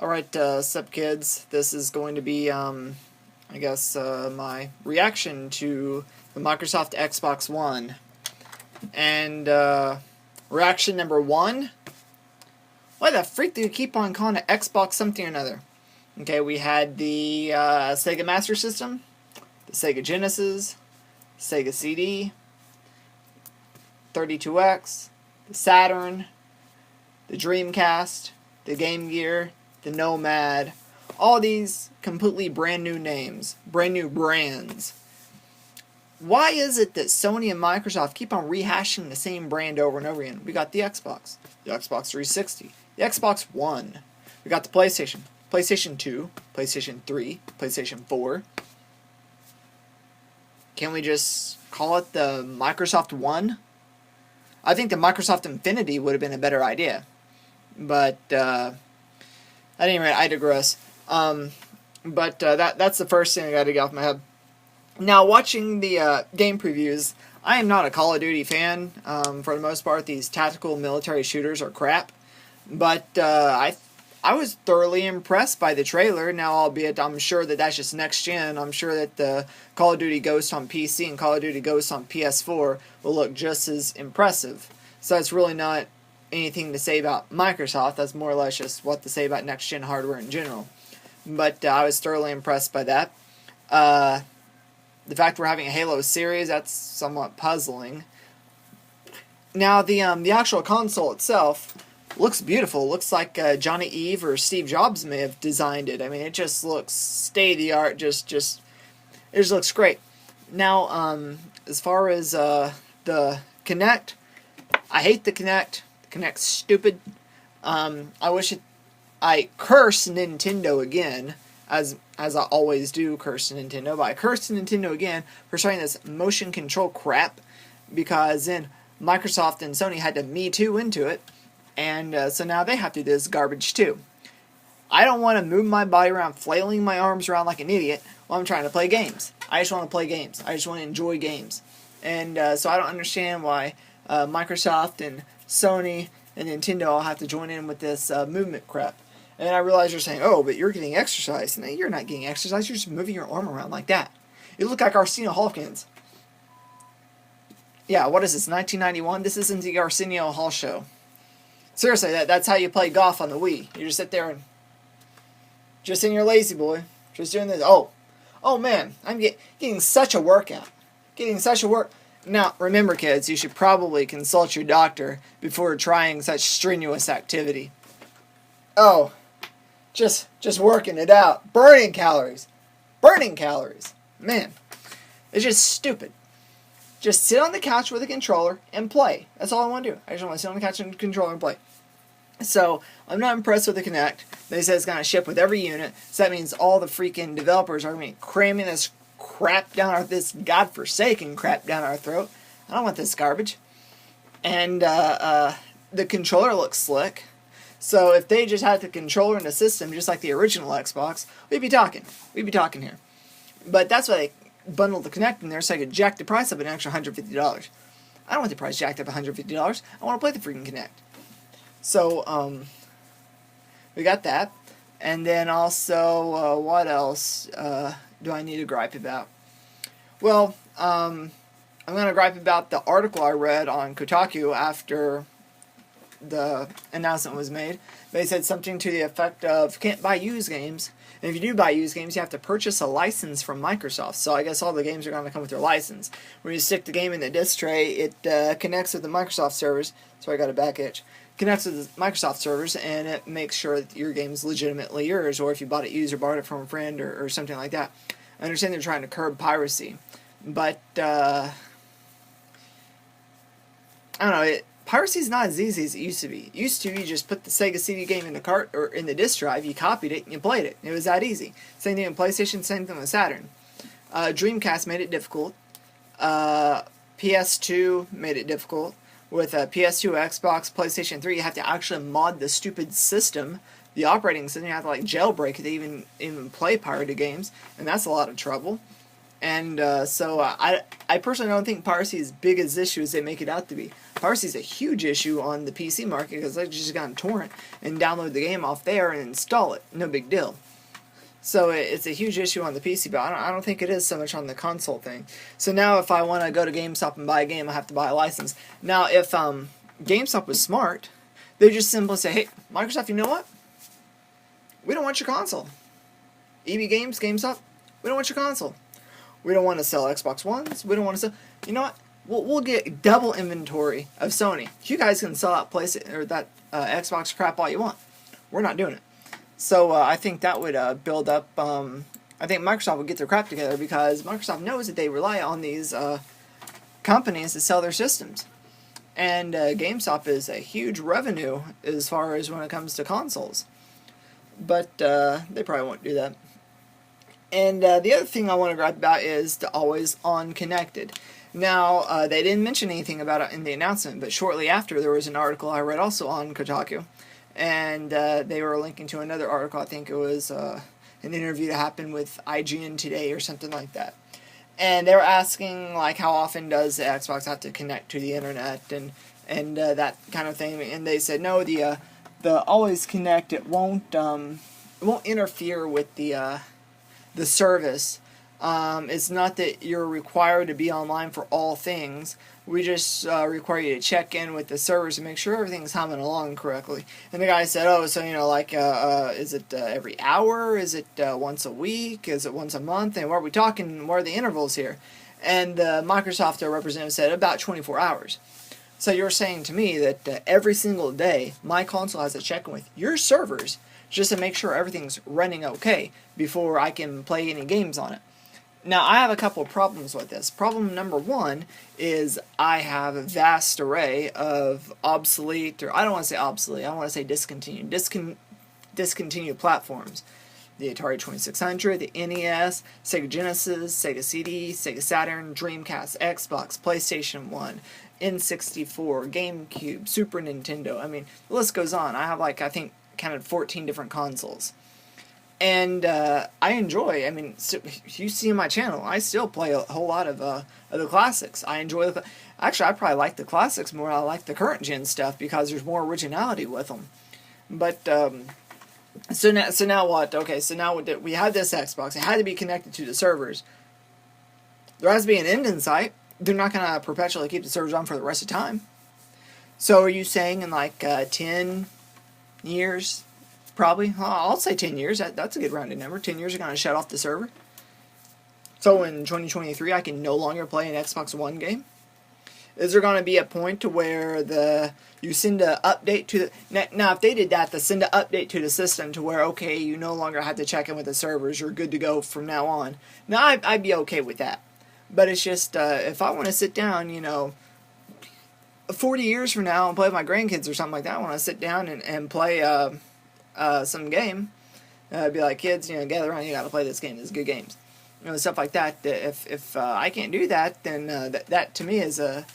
Alright, sup kids, this is going to be, my reaction to the Microsoft Xbox One. And, reaction number one, why the freak do you keep on calling it Xbox something or another? Okay, we had the, Sega Master System, the Sega Genesis, Sega CD, 32X, the Saturn, the Dreamcast, the Game Gear, the Nomad, all these completely brand new names, brand new brands. Why is it that Sony and Microsoft keep on rehashing the same brand over and over again? We got the Xbox 360, the Xbox One, we got the PlayStation, PlayStation 2, PlayStation 3, PlayStation 4. Can we just call it the Microsoft One? I think the Microsoft Infinity would have been a better idea. But, at any rate, I digress. That's the first thing I got to get off my head. Now, watching the game previews, I am not a Call of Duty fan. For the most part, these tactical military shooters are crap. But I was thoroughly impressed by the trailer. Now, albeit I'm sure that that's just next gen. I'm sure that the Call of Duty Ghost on PC and Call of Duty Ghost on PS4 will look just as impressive. So that's really not anything to say about Microsoft. That's more or less just what to say about next gen hardware in general. But I was thoroughly impressed by that. The fact we're having a Halo series, that's somewhat puzzling. Now the actual console itself looks beautiful. It looks like Johnny Ive or Steve Jobs may have designed it. I mean, it just looks state of the art. It just looks great. Now, as far as the Kinect, I hate the Kinect. The Kinect's stupid. I curse Nintendo again, as I always do curse Nintendo, but I curse Nintendo again for starting this motion control crap, because then Microsoft and Sony had to Me Too into it, and so now they have to do this garbage too. I don't want to move my body around, flailing my arms around like an idiot while I'm trying to play games. I just want to play games. I just want to enjoy games. And so I don't understand why Microsoft and Sony and Nintendo all have to join in with this movement crap. And I realize you're saying, oh, but you're getting exercise. No, you're not getting exercise. You're just moving your arm around like that. You look like Arsenio Hawkins. Yeah, what is this, 1991? This isn't the Arsenio Hall show. Seriously, that's how you play golf on the Wii. You just sit there and just in your lazy boy, just doing this. Oh man, I'm getting such a workout. Getting such a work. Now, remember kids, you should probably consult your doctor before trying such strenuous activity. Oh, just working it out. Burning calories. Burning calories. Man, it's just stupid. Just sit on the couch with a controller and play. That's all I want to do. I just want to sit on the couch and controller and play. So, I'm not impressed with the Kinect. They said it's going to ship with every unit. So that means all the freaking developers are going to be cramming this crap down this godforsaken crap down our throat. I don't want this garbage. And the controller looks slick. So if they just had the controller and the system just like the original Xbox, we'd be talking. We'd be talking here. But that's why they bundled the Kinect in there, so I could jack the price up an extra $150. I don't want the price jacked up $150. I want to play the freaking Kinect. So, we got that. And then also, what else do I need to gripe about? Well, I'm going to gripe about the article I read on Kotaku after the announcement was made. They said something to the effect of, you can't buy used games, and if you do buy used games, you have to purchase a license from Microsoft. So I guess all the games are going to come with their license. When you stick the game in the disc tray, it connects with the Microsoft servers. So I got a back itch. Connects with the Microsoft servers, and it makes sure that your game is legitimately yours, or if you bought it used or borrowed it from a friend or something like that. I understand they're trying to curb piracy, but I don't know. Piracy is not as easy as it used to be. It used to, you just put the Sega CD game in the cart or in the disc drive, you copied it, and you played it. It was that easy. Same thing with PlayStation, same thing with Saturn. Dreamcast made it difficult. PS2 made it difficult. With PS2, Xbox, PlayStation 3, you have to actually mod the stupid system, the operating system. You have to like jailbreak it to even play pirated games, and that's a lot of trouble. And I personally don't think piracy is as big as issue as they make it out to be. Piracy is a huge issue on the PC market because they just got on torrent and download the game off there and install it. No big deal. So it's a huge issue on the PC, but I don't think it is so much on the console thing. So now if I want to go to GameStop and buy a game, I have to buy a license. Now if GameStop was smart, they just simply say, hey, Microsoft, you know what? We don't want your console. EB Games, GameStop, we don't want your console. We don't want to sell Xbox Ones. We don't want to sell. You know what? We'll get double inventory of Sony. You guys can sell that Xbox crap all you want. We're not doing it. So I think that would build up. I think Microsoft would get their crap together because Microsoft knows that they rely on these companies to sell their systems, and GameStop is a huge revenue as far as when it comes to consoles. But they probably won't do that. And the other thing I want to gripe about is the always on connected. Now, they didn't mention anything about it in the announcement, but shortly after there was an article I read also on Kotaku, and they were linking to another article. I think it was an interview that happened with IGN Today or something like that. And they were asking, like, how often does the Xbox have to connect to the internet and that kind of thing. And they said, no, the always connect, it won't interfere with the service. It's not that you're required to be online for all things. We just require you to check in with the servers to make sure everything's humming along correctly. And the guy said, oh, so, is it every hour? Is it once a week? Is it once a month? And what are we talking? What are the intervals here? And the Microsoft representative said about 24 hours. So you're saying to me that every single day my console has to check in with your servers just to make sure everything's running okay before I can play any games on it. Now, I have a couple of problems with this. Problem number one is I have a vast array of obsolete, or I don't want to say obsolete, I want to say discontinued platforms. The Atari 2600, the NES, Sega Genesis, Sega CD, Sega Saturn, Dreamcast, Xbox, PlayStation 1, N64, GameCube, Super Nintendo. I mean, the list goes on. I have, I think, counted 14 different consoles. And I enjoy, you see in my channel, I still play a whole lot of the classics. I enjoy actually, I probably like the classics more than I like the current gen stuff because there's more originality with them. But, so now what? Okay, so now we had this Xbox. It had to be connected to the servers. There has to be an end in sight. They're not going to perpetually keep the servers on for the rest of the time. So are you saying in 10 years... Probably. I'll say 10 years. That's a good rounded number. 10 years are going to shut off the server. So in 2023, I can no longer play an Xbox One game. Is there going to be a point to where you send an update to the... Now, if they did that, they send an update to the system to where, okay, you no longer have to check in with the servers. You're good to go from now on. Now, I'd be okay with that. But it's just, if I want to sit down, 40 years from now and play with my grandkids or something like that, I want to sit down and play... some game, be like, kids, gather around, you gotta play this game, this is good games. Stuff like that. If I can't do that, then that to me is a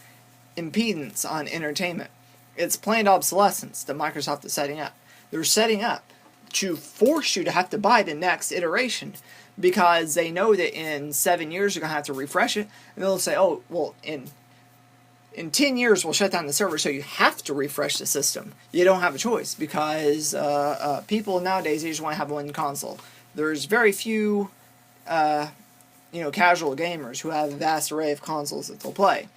impedance on entertainment. It's planned obsolescence that Microsoft is setting up. They're setting up to force you to have to buy the next iteration because they know that in 7 years you're going to have to refresh it, and they'll say, oh, well, in 10 years, we'll shut down the server, so you have to refresh the system. You don't have a choice because people nowadays, they just want to have one console. There's very few, casual gamers who have a vast array of consoles that they'll play.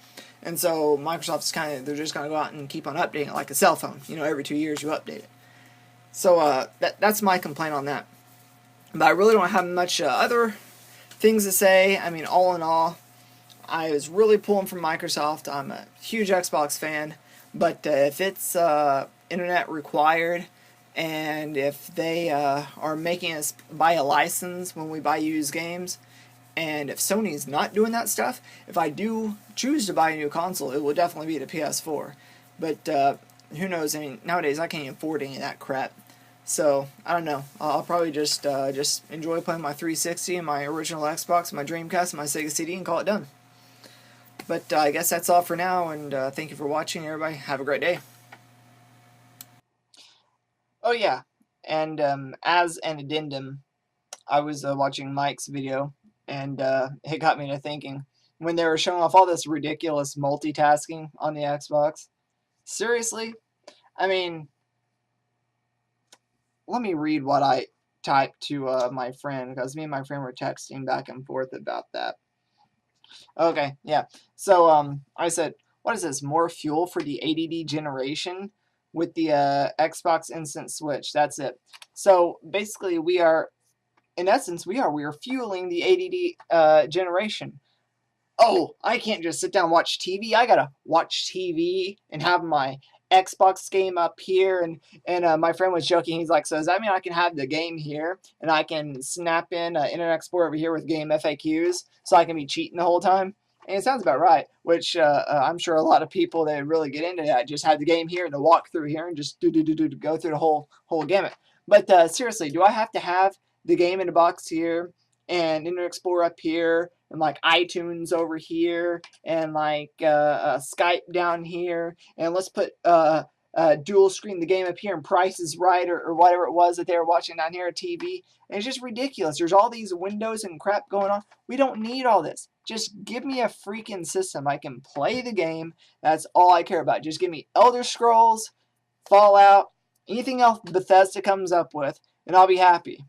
And so Microsoft's they're just going to go out and keep on updating it like a cell phone. Every 2 years you update it. So that's my complaint on that. But I really don't have much other things to say. All in all, I was really pulling from Microsoft. I'm a huge Xbox fan, but if it's internet required, and if they are making us buy a license when we buy used games, and if Sony's not doing that stuff, if I do choose to buy a new console, it will definitely be the PS4. But who knows? Nowadays I can't even afford any of that crap. So, I don't know. I'll probably just enjoy playing my 360 and my original Xbox, my Dreamcast, and my Sega CD, and call it done. But I guess that's all for now, and thank you for watching, everybody. Have a great day. Oh, yeah, and as an addendum, I was watching Mike's video, and it got me to thinking when they were showing off all this ridiculous multitasking on the Xbox. Seriously? I mean, let me read what I typed to my friend, because me and my friend were texting back and forth about that. Okay, yeah. So I said, what is this? More fuel for the ADD generation with the Xbox Instant Switch. That's it. So basically, we are, in essence, we are fueling the ADD generation. Oh, I can't just sit down and watch TV. I gotta watch TV and have my Xbox game up here. And my friend was joking. He's like, so does that mean I can have the game here and I can snap in Internet Explorer over here with game FAQs so I can be cheating the whole time? And it sounds about right, which I'm sure a lot of people that really get into that just have the game here and the walkthrough here and just go through the whole gamut. But seriously, do I have to have the game in the box here and Internet Explorer up here and like iTunes over here and like Skype down here, and let's put dual screen the game up here and Price is Right or whatever it was that they were watching down here on TV? And it's just ridiculous. There's all these windows and crap going on. We don't need all this. Just give me a freaking system. I can play the game. That's all I care about. Just give me Elder Scrolls, Fallout, anything else Bethesda comes up with, and I'll be happy.